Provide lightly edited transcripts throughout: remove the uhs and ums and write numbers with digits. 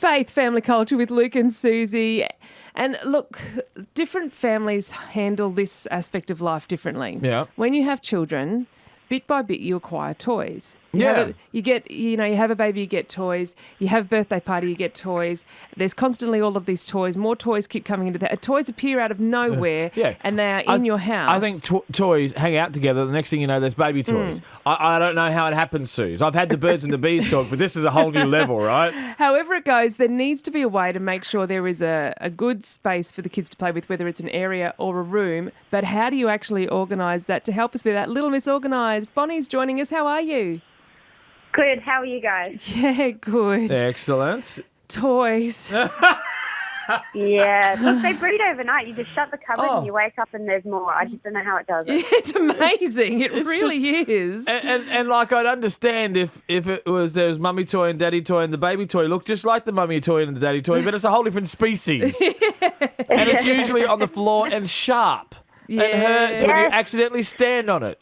Faith, Family Culture with Luke and Susie. And look, different families handle this aspect of life differently. Yeah. When you have children, bit by bit you acquire toys. You have a baby, you get toys. You have a birthday party, you get toys. There's constantly all of these toys. More toys keep coming into that. Toys appear out of nowhere and they are in your house. I think toys hang out together. The next thing you know, there's baby toys. I don't know how it happens, Suze. I've had the birds and the bees talk, but this is a whole new level, right? However it goes, there needs to be a way to make sure there is a good space for the kids to play with, whether it's an area or a room. But how do you actually organise that? To help us with that, Little Miss Organised, Bonnie's joining us. How are you? Good. How are you guys? Yeah, good. Excellent. Toys. Yeah. Look, they breed overnight. You just shut the cupboard and you wake up and there's more. I just don't know how it does it. It's amazing. It really is. And like I'd understand if it was there was mummy toy and daddy toy and the baby toy look just like the mummy toy and the daddy toy, but it's a whole different species. And it's usually on the floor and sharp. And hurts when you accidentally stand on it.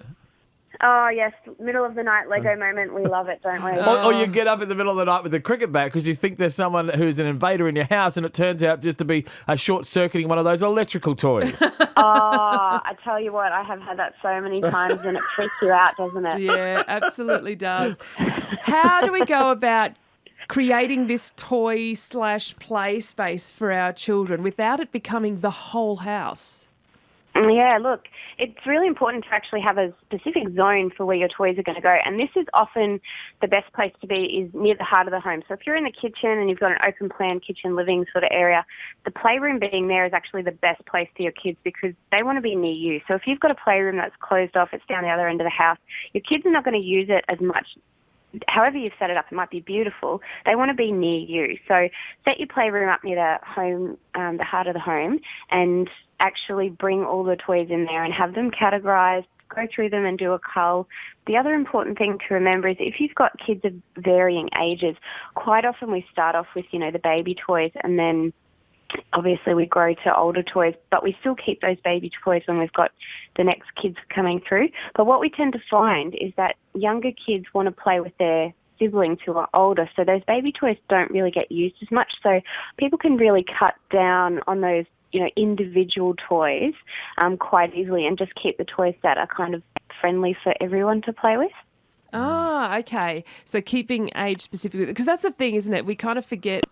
Oh, yes. Middle of the night Lego moment. We love it, don't we? Or you get up in the middle of the night with a cricket bat because you think there's someone who's an invader in your house and it turns out just to be a short-circuiting one of those electrical toys. Oh, I tell you what, I have had that so many times and it freaks you out, doesn't it? Yeah, absolutely does. How do we go about creating this toy/play space for our children without it becoming the whole house? Yeah, look, it's really important to actually have a specific zone for where your toys are going to go. And this is often the best place to be is near the heart of the home. So if you're in the kitchen and you've got an open plan kitchen living sort of area, the playroom being there is actually the best place for your kids because they want to be near you. So if you've got a playroom that's closed off, it's down the other end of the house, your kids are not going to use it as much. However you've set it up, it might be beautiful. They want to be near you. So set your playroom up near the home, the heart of the home, and actually bring all the toys in there and have them categorised, go through them and do a cull. The other important thing to remember is if you've got kids of varying ages, quite often we start off with, the baby toys and then obviously we grow to older toys, but we still keep those baby toys when we've got the next kids coming through. But what we tend to find is that younger kids want to play with their siblings who are older, so those baby toys don't really get used as much. So people can really cut down on those individual toys quite easily and just keep the toys that are kind of friendly for everyone to play with. Ah, okay. So keeping age specific, because that's the thing, isn't it? We kind of forget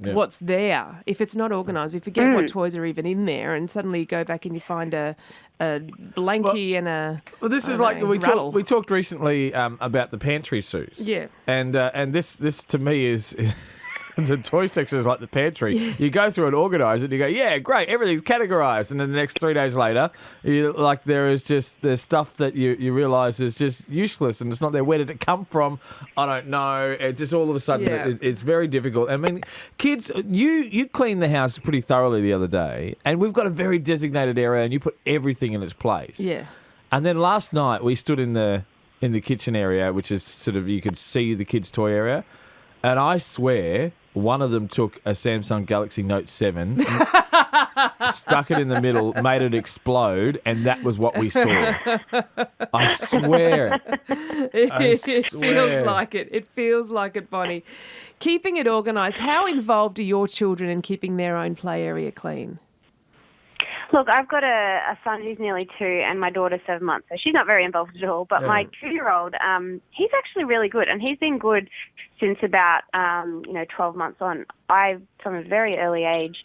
what's there. If it's not organised, we forget what toys are even in there, and suddenly you go back and you find a blankie and a. Well, this is like we talked recently about the pantry, Suze. Yeah. And this to me is the toy section is like the pantry. You go through and organise it and you go, yeah, great, everything's categorised. And then the next 3 days later, there's stuff that you realise is just useless and it's not there. Where did it come from? I don't know. It just all of a sudden it's very difficult. I mean, kids, you cleaned the house pretty thoroughly the other day and we've got a very designated area and you put everything in its place. Yeah. And then last night we stood in the kitchen area, which is sort of, you could see the kids' toy area. And I swear, one of them took a Samsung Galaxy Note 7, stuck it in the middle, made it explode, and that was what we saw. I swear. It feels like it. It feels like it, Bonnie. Keeping it organised, how involved are your children in keeping their own play area clean? Look, I've got a son who's nearly 2 and my daughter's 7 months, so she's not very involved at all. But my 2-year-old, he's actually really good, and he's been good since about 12 months on. From a very early age,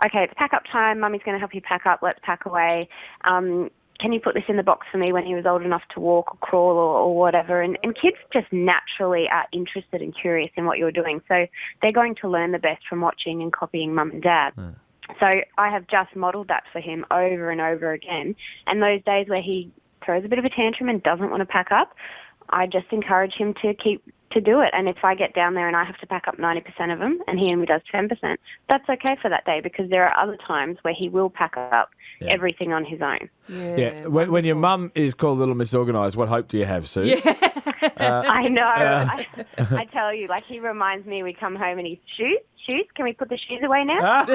okay, it's pack up time. Mummy's going to help you pack up. Let's pack away. Can you put this in the box for me when he was old enough to walk or crawl or whatever? And kids just naturally are interested and curious in what you're doing, so they're going to learn the best from watching and copying mum and dad. So I have just modelled that for him over and over again. And those days where he throws a bit of a tantrum and doesn't want to pack up, I just encourage him to do it. And if I get down there and I have to pack up 90% of them and he only does 10%, that's okay for that day because there are other times where he will pack up everything on his own. Yeah. When your mum is called Little Miss Organised, what hope do you have, Sue? Yeah. I know. I tell you, like he reminds me we come home and he's shoes. Can we put the shoes away now?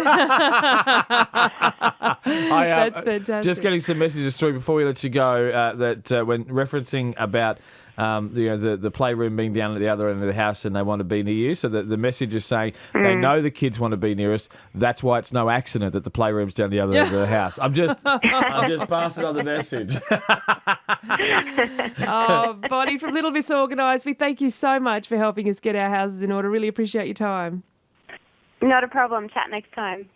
That's fantastic. Just getting some messages through before we let you go that when referencing about the playroom being down at the other end of the house and they want to be near you. So the message is saying they know the kids want to be near us. That's why it's no accident that the playroom's down the other end of the house. I'm just passing on the message. Oh, Bonnie from Little Miss Organised, we thank you so much for helping us get our houses in order. Really appreciate your time. Not a problem. Chat next time.